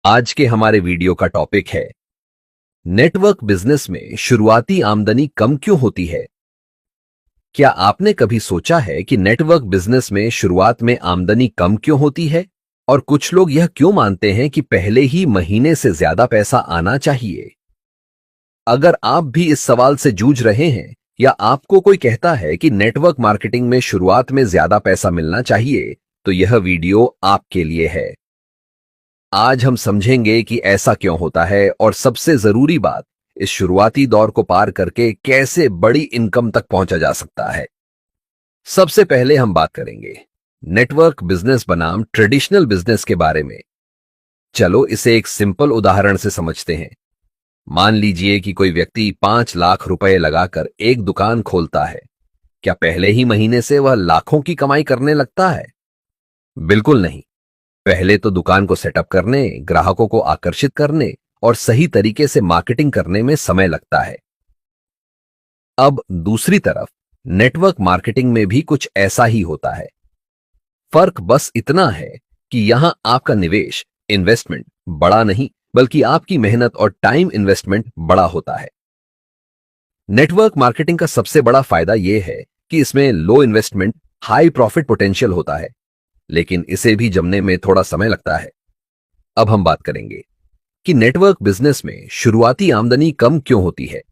आज के हमारे वीडियो का टॉपिक है नेटवर्क बिजनेस में शुरुआती आमदनी कम क्यों होती है। क्या आपने कभी सोचा है कि नेटवर्क बिजनेस में शुरुआत में आमदनी कम क्यों होती है और कुछ लोग यह क्यों मानते हैं कि पहले ही महीने से ज्यादा पैसा आना चाहिए। अगर आप भी इस सवाल से जूझ रहे हैं या आपको कोई कहता है कि नेटवर्क मार्केटिंग में शुरुआत में ज्यादा पैसा मिलना चाहिए, तो यह वीडियो आपके लिए है। आज हम समझेंगे कि ऐसा क्यों होता है और सबसे जरूरी बात, इस शुरुआती दौर को पार करके कैसे बड़ी इनकम तक पहुंचा जा सकता है। सबसे पहले हम बात करेंगे नेटवर्क बिजनेस बनाम ट्रेडिशनल बिजनेस के बारे में। चलो इसे एक सिंपल उदाहरण से समझते हैं। मान लीजिए कि कोई व्यक्ति 5 लाख रुपए लगाकर एक दुकान खोलता है। क्या पहले ही महीने से वह लाखों की कमाई करने लगता है? बिल्कुल नहीं। पहले तो दुकान को सेटअप करने, ग्राहकों को आकर्षित करने और सही तरीके से मार्केटिंग करने में समय लगता है। अब दूसरी तरफ नेटवर्क मार्केटिंग में भी कुछ ऐसा ही होता है। फर्क बस इतना है कि यहां आपका निवेश, इन्वेस्टमेंट बड़ा नहीं, बल्कि आपकी मेहनत और टाइम इन्वेस्टमेंट बड़ा होता है। नेटवर्क मार्केटिंग का सबसे बड़ा फायदा यह है कि इसमें लो इन्वेस्टमेंट, हाई प्रॉफिट पोटेंशियल होता है, लेकिन इसे भी जमने में थोड़ा समय लगता है। अब हम बात करेंगे कि नेटवर्क बिजनेस में शुरुआती आमदनी कम क्यों होती है।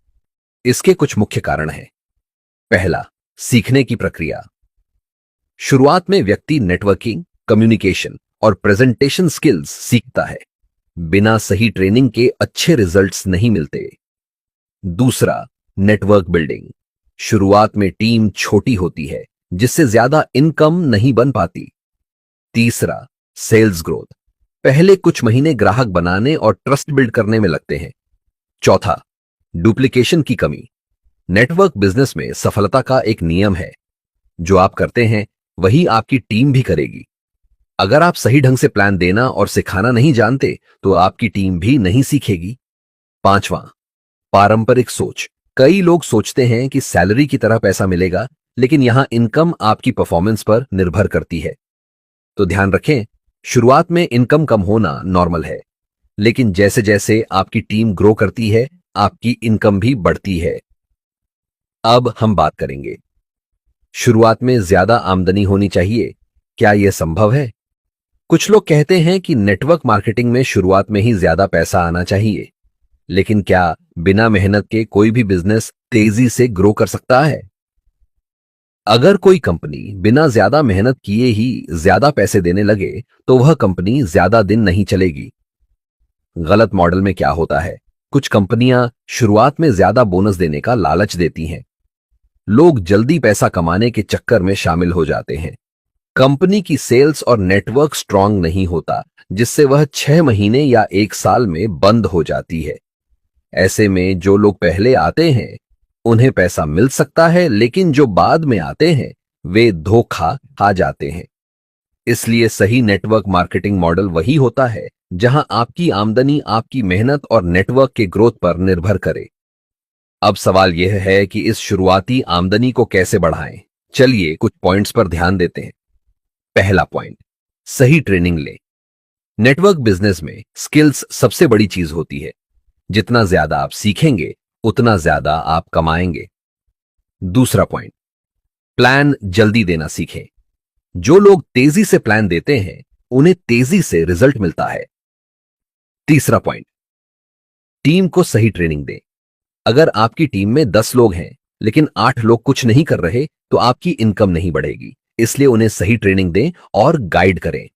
इसके कुछ मुख्य कारण हैं। पहला, सीखने की प्रक्रिया। शुरुआत में व्यक्ति नेटवर्किंग, कम्युनिकेशन और प्रेजेंटेशन स्किल्स सीखता है। बिना सही ट्रेनिंग के अच्छे रिजल्ट्स नहीं मिलते। दूसरा, नेटवर्क बिल्डिंग। शुरुआत में टीम छोटी होती है, जिससे ज्यादा इनकम नहीं बन पाती। तीसरा, सेल्स ग्रोथ। पहले कुछ महीने ग्राहक बनाने और ट्रस्ट बिल्ड करने में लगते हैं। चौथा, डुप्लीकेशन की कमी। नेटवर्क बिजनेस में सफलता का एक नियम है, जो आप करते हैं वही आपकी टीम भी करेगी। अगर आप सही ढंग से प्लान देना और सिखाना नहीं जानते, तो आपकी टीम भी नहीं सीखेगी। पांचवा, पारंपरिक सोच। कई लोग सोचते हैं कि सैलरी की तरह पैसा मिलेगा, लेकिन यहां इनकम आपकी परफॉर्मेंस पर निर्भर करती है। तो ध्यान रखें, शुरुआत में इनकम कम होना नॉर्मल है, लेकिन जैसे जैसे आपकी टीम ग्रो करती है, आपकी इनकम भी बढ़ती है। अब हम बात करेंगे, शुरुआत में ज्यादा आमदनी होनी चाहिए, क्या यह संभव है? कुछ लोग कहते हैं कि नेटवर्क मार्केटिंग में शुरुआत में ही ज्यादा पैसा आना चाहिए, लेकिन क्या बिना मेहनत के कोई भी बिजनेस तेजी से ग्रो कर सकता है? अगर कोई कंपनी बिना ज्यादा मेहनत किए ही ज्यादा पैसे देने लगे, तो वह कंपनी ज्यादा दिन नहीं चलेगी। गलत मॉडल में क्या होता है, कुछ कंपनियां शुरुआत में ज्यादा बोनस देने का लालच देती हैं। लोग जल्दी पैसा कमाने के चक्कर में शामिल हो जाते हैं। कंपनी की सेल्स और नेटवर्क स्ट्रांग नहीं होता, जिससे वह 6 महीने या 1 साल में बंद हो जाती है। ऐसे में जो लोग पहले आते हैं उन्हें पैसा मिल सकता है, लेकिन जो बाद में आते हैं वे धोखा खा जाते हैं। इसलिए सही नेटवर्क मार्केटिंग मॉडल वही होता है जहां आपकी आमदनी आपकी मेहनत और नेटवर्क के ग्रोथ पर निर्भर करे। अब सवाल यह है कि इस शुरुआती आमदनी को कैसे बढ़ाएं। चलिए कुछ पॉइंट्स पर ध्यान देते हैं। पहला पॉइंट, सही ट्रेनिंग लें। नेटवर्क बिजनेस में स्किल्स सबसे बड़ी चीज होती है। जितना ज्यादा आप सीखेंगे, उतना ज्यादा आप कमाएंगे। दूसरा पॉइंट, प्लान जल्दी देना सीखें। जो लोग तेजी से प्लान देते हैं, उन्हें तेजी से रिजल्ट मिलता है। तीसरा पॉइंट, टीम को सही ट्रेनिंग दें। अगर आपकी टीम में 10 लोग हैं, लेकिन 8 लोग कुछ नहीं कर रहे, तो आपकी इनकम नहीं बढ़ेगी। इसलिए उन्हें सही ट्रेनिंग दें और गाइड करें।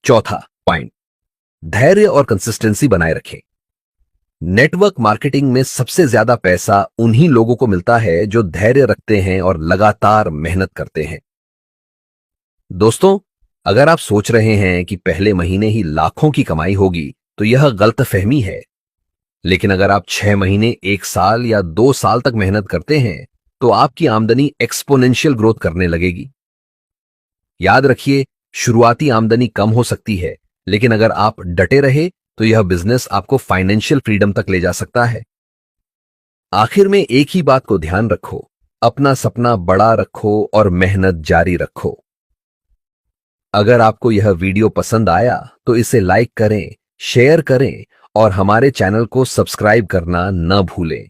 चौथा पॉइंट, धैर्य और कंसिस्टेंसी बनाए रखें। नेटवर्क मार्केटिंग में सबसे ज्यादा पैसा उन्हीं लोगों को मिलता है जो धैर्य रखते हैं और लगातार मेहनत करते हैं। दोस्तों, अगर आप सोच रहे हैं कि पहले महीने ही लाखों की कमाई होगी, तो यह गलतफहमी है। लेकिन अगर आप 6 महीने, 1 साल या 2 साल तक मेहनत करते हैं, तो आपकी आमदनी एक्सपोनेंशियल ग्रोथ करने लगेगी। याद रखिए, शुरुआती आमदनी कम हो सकती है, लेकिन अगर आप डटे रहे, तो यह बिजनेस आपको फाइनेंशियल फ्रीडम तक ले जा सकता है। आखिर में एक ही बात को ध्यान रखो, अपना सपना बड़ा रखो और मेहनत जारी रखो। अगर आपको यह वीडियो पसंद आया तो इसे लाइक करें, शेयर करें और हमारे चैनल को सब्सक्राइब करना न भूलें।